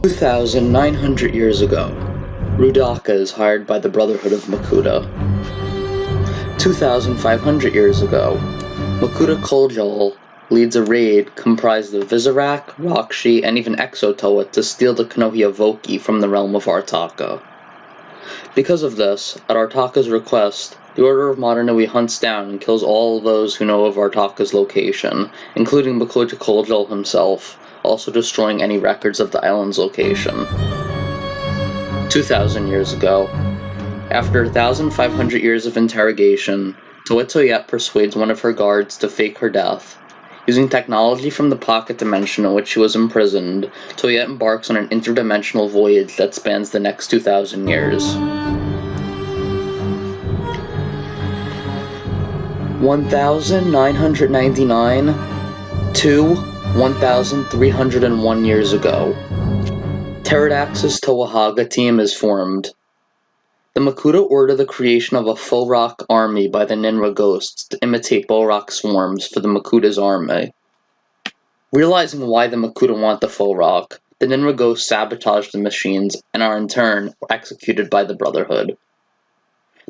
2,900 years ago, Rudaka is hired by the Brotherhood of Makuta. 2,500 years ago, Makuta Koljal leads a raid comprised of Vizarak, Rakshi, and even Exotoa to steal the Kanohia Voki from the realm of Artaka. Because of this, at Artaka's request, the Order of Modernui hunts down and kills all those who know of Artaka's location, including Makuta Koljal himself, also destroying any records of the island's location. 2,000 years ago, after 1,500 years of interrogation, Toetoyet persuades one of her guards to fake her death. Using technology from the pocket dimension in which she was imprisoned, Toyet embarks on an interdimensional voyage that spans the next 2,000 years. 1,999 to 1,301 years ago, Pterodax's Hagah team is formed. The Makuta order the creation of a Fo-Rock army by the Ninra ghosts to imitate Bo-Rock swarms for the Makuta's army. Realizing why the Makuta want the Fo-Rock, the Ninra ghosts sabotage the machines and are in turn executed by the Brotherhood.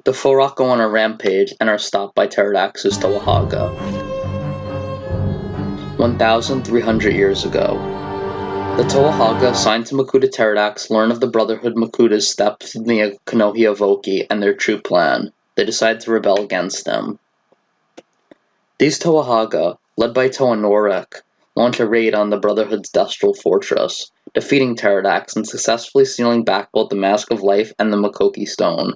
The Fo-Rock go on a rampage and are stopped by Pterodax's Hagah. 1,300 years ago, the Hagah assigned to Makuta Pterodax learn of the Brotherhood Makuta's steps in the Kanohia Voki and their true plan. They decide to rebel against them. These Hagah, led by Toa Norik, launch a raid on the Brotherhood's Destral Fortress, defeating Pterodax and successfully stealing back both the Mask of Life and the Makoki Stone.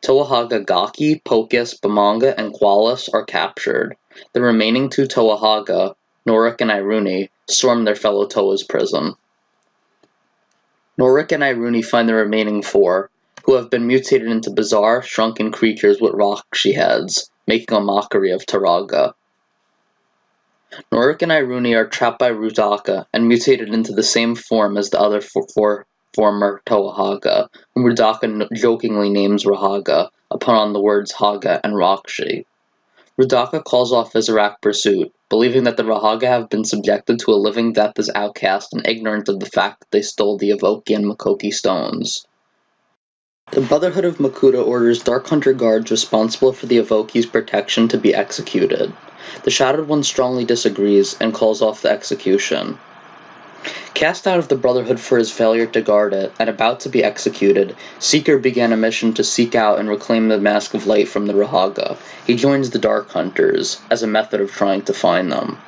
Hagah Gaki, Pocus, Bamanga, and Qualis are captured. The remaining two Hagah, Norik and Iruni, storm their fellow Toa's prison. Norik and Iruni find the remaining four, who have been mutated into bizarre, shrunken creatures with Rakshi heads, making a mockery of Taraga. Norik and Iruni are trapped by Rudaka and mutated into the same form as the other four former Hagah, whom Rudaka jokingly names Rahaga, upon the words Hagah and Rakshi. Rudaka calls off Vizarak pursuit, believing that the Rahaga have been subjected to a living death as outcast and ignorant of the fact that they stole the Avoki and Makoki stones. The Brotherhood of Makuta orders Dark Hunter guards responsible for the Avoki's protection to be executed. The Shattered One strongly disagrees and calls off the execution. Cast out of the Brotherhood for his failure to guard it, and about to be executed, Seeker began a mission to seek out and reclaim the Mask of Light from the Rahaga. He joins the Dark Hunters, as a method of trying to find them.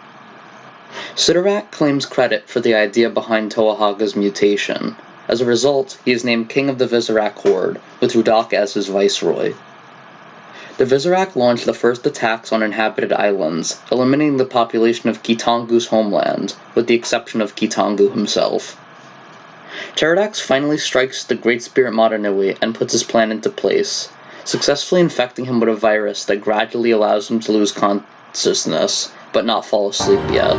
Sidorak claims credit for the idea behind Hagah's mutation. As a result, he is named King of the Vizarak Horde, with Rudaka as his viceroy. The Vizarak launched the first attacks on inhabited islands, eliminating the population of Kitangu's homeland, with the exception of Kitangu himself. Pterodax finally strikes the Great Spirit Modernui and puts his plan into place, successfully infecting him with a virus that gradually allows him to lose consciousness, but not fall asleep yet.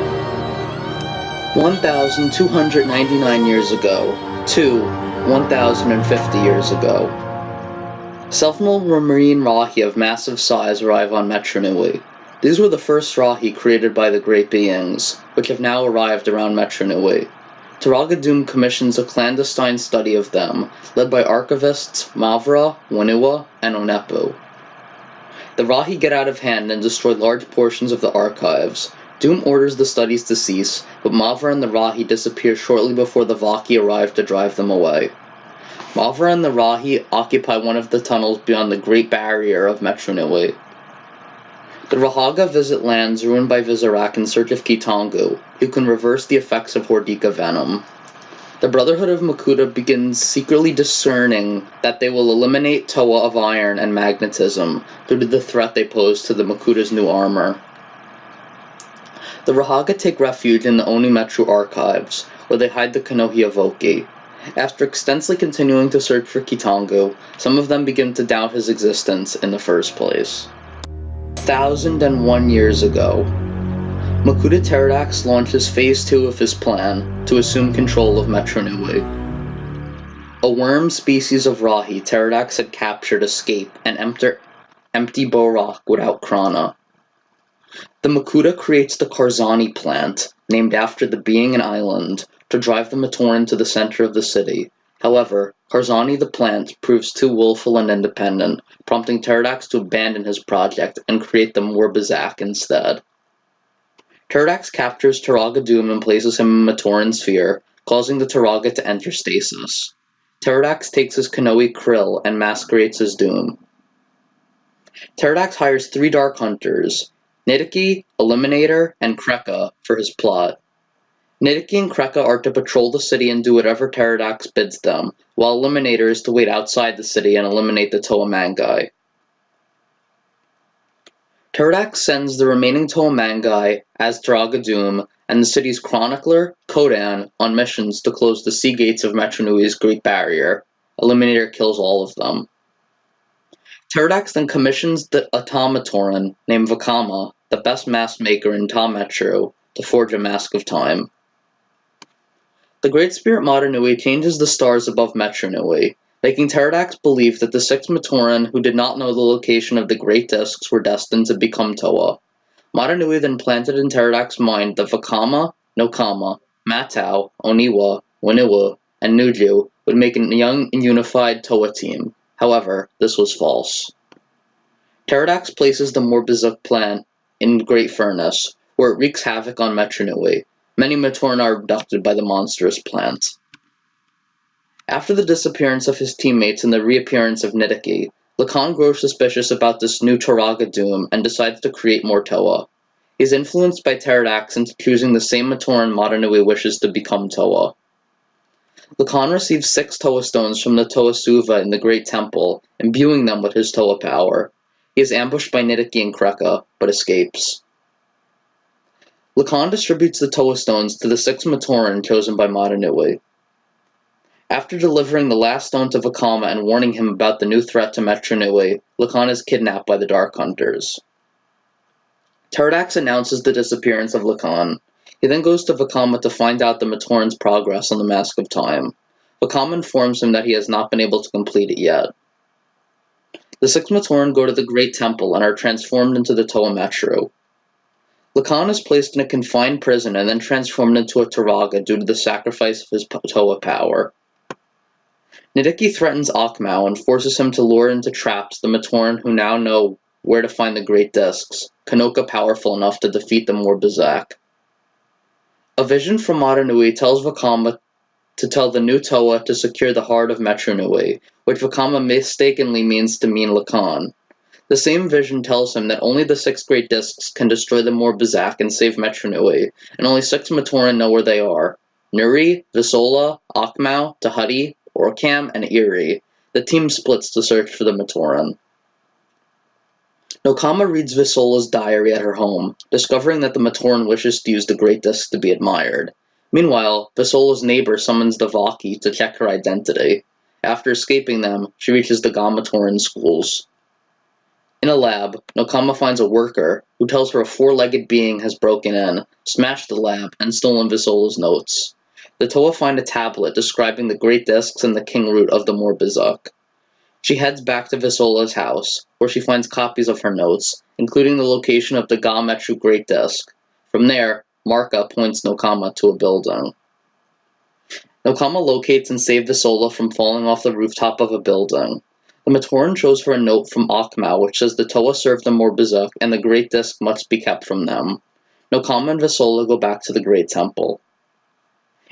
1,299 years ago, to 1,050 years ago. Several marine Rahi of massive size arrive on Metronui. These were the first Rahi created by the Great Beings, which have now arrived around Metronui. Taraga Doom commissions a clandestine study of them, led by archivists Mavra, Wanua, and Onepu. The Rahi get out of hand and destroy large portions of the archives. Doom orders the studies to cease, but Mavra and the Rahi disappear shortly before the Vaki arrive to drive them away. Mavra and the Rahi occupy one of the tunnels beyond the Great Barrier of Metronui. The Rahaga visit lands ruined by Vizarak in search of Kitangu, who can reverse the effects of Hordika venom. The Brotherhood of Makuta begins secretly discerning that they will eliminate Toa of iron and magnetism due to the threat they pose to the Makuta's new armor. The Rahaga take refuge in the Onimetru archives, where they hide the Kanohia Voki. After extensively continuing to search for Kitangu, some of them begin to doubt his existence in the first place. 1,001 years ago, Makuta Pterodax launches Phase 2 of his plan to assume control of Metronui. A worm species of Rahi Pterodax had captured escape and empty Bo-Rock without Krana. The Makuta creates the Karzani plant, named after the being and island, to drive the Matoran to the center of the city. However, Harzani the plant proves too willful and independent, prompting Pterodax to abandon his project and create the Morbizak instead. Pterodax captures Turaga Doom and places him in Matoran sphere, causing the Turaga to enter stasis. Pterodax takes his Kanoe Krill and masquerades as Doom. Pterodax hires 3 Dark Hunters, Nidiki, Eliminator, and Kreka, for his plot. Nidiki and Kreka are to patrol the city and do whatever Pterodax bids them, while Eliminator is to wait outside the city and eliminate the Toa-Mangai. Pterodax sends the remaining Toa-Mangai as Turaga Doom and the city's chronicler, Kodan, on missions to close the sea gates of Metronui's Great Barrier. Eliminator kills all of them. Pterodax then commissions a Tamatoran named Vakama, the best mask maker in Ta-Metru, to forge a Mask of Time. The Great Spirit Matanui changes the stars above Metronui, making Pterodax believe that the 6 Matoran who did not know the location of the Great Discs were destined to become Toa. Matanui then planted in Pterodax's mind that Vakama, Nokama, Matau, Oniwa, Waniwa, and Nuju would make a young and unified Toa team. However, this was false. Pterodax places the Morbizak plant in Great Furnace, where it wreaks havoc on Metronui. Many Matoran are abducted by the monstrous plant. After the disappearance of his teammates and the reappearance of Nidiki, Lacan grows suspicious about this new Turaga Doom and decides to create more Toa. He is influenced by Pterodax into choosing the same Matoran Matanui wishes to become Toa. Lacan receives 6 Toa stones from the Toa Suva in the Great Temple, imbuing them with his Toa power. He is ambushed by Nidiki and Kreka, but escapes. Lacan distributes the Toa stones to the 6 Matoran chosen by Matanui. After delivering the last stone to Vakama and warning him about the new threat to Metronui, Lacan is kidnapped by the Dark Hunters. Pterodax announces the disappearance of Lacan. He then goes to Vakama to find out the Matoran's progress on the Mask of Time. Vakama informs him that he has not been able to complete it yet. The 6 Matoran go to the Great Temple and are transformed into the Toa Metru. Lacan is placed in a confined prison and then transformed into a Turaga due to the sacrifice of his Toa power. Nidiki threatens Akmau and forces him to lure into traps the Matoran who now know where to find the Great Discs, Kanoka powerful enough to defeat the Morbizak. A vision from Matanui tells Vakama to tell the new Toa to secure the heart of Metronui, which Vakama mistakenly means to mean Lacan. The same vision tells him that only the 6 Great Discs can destroy the Morbizak and save Metronui, and only 6 Matoran know where they are: Nuri, Visola, Akmau, Tahati, Orcam, and Iri. The team splits to search for the Matoran. Nokama reads Visola's diary at her home, discovering that the Matoran wishes to use the Great Disc to be admired. Meanwhile, Visola's neighbor summons the Vaki to check her identity. After escaping them, she reaches the Gamatoran schools. In a lab, Nokama finds a worker, who tells her a 4-legged being has broken in, smashed the lab, and stolen Visola's notes. The Toa find a tablet describing the Great Discs and the King Root of the Morbizak. She heads back to Visola's house, where she finds copies of her notes, including the location of the Ga-Metru Great Disc. From there, Marka points Nokama to a building. Nokama locates and saves Visola from falling off the rooftop of a building. The Matoran shows her a note from Akmau which says the Toa served the Morbizak and the Great Disc must be kept from them. Nokama and Visola go back to the Great Temple.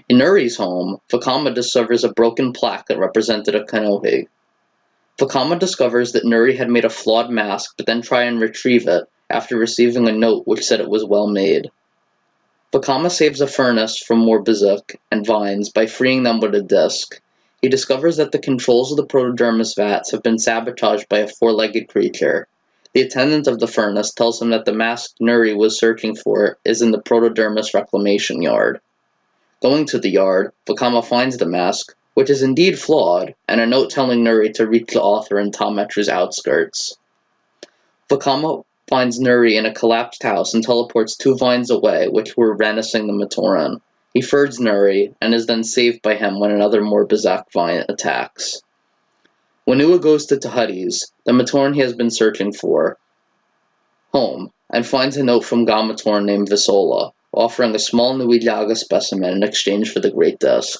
In Nuri's home, Vakama discovers a broken plaque that represented a Kanohi. Vakama discovers that Nuri had made a flawed mask but then tried and retrieve it after receiving a note which said it was well made. Vakama saves a furnace from Morbizak and Vines by freeing them with a disc. He discovers that the controls of the protodermis vats have been sabotaged by a 4-legged creature. The attendant of the furnace tells him that the mask Nuri was searching for is in the protodermis reclamation yard. Going to the yard, Vakama finds the mask, which is indeed flawed, and a note telling Nuri to reach the author in Ta-Metru's outskirts. Vakama finds Nuri in a collapsed house and teleports 2 vines away, which were menacing the Matoran. He firds Nuri, and is then saved by him when another Morbizak vine attacks. Waniwa goes to Tahati's, the Matoran he has been searching for, home, and finds a note from Ga-Matoran named Visola. offering a small Nui Hagah specimen in exchange for the Great Disk.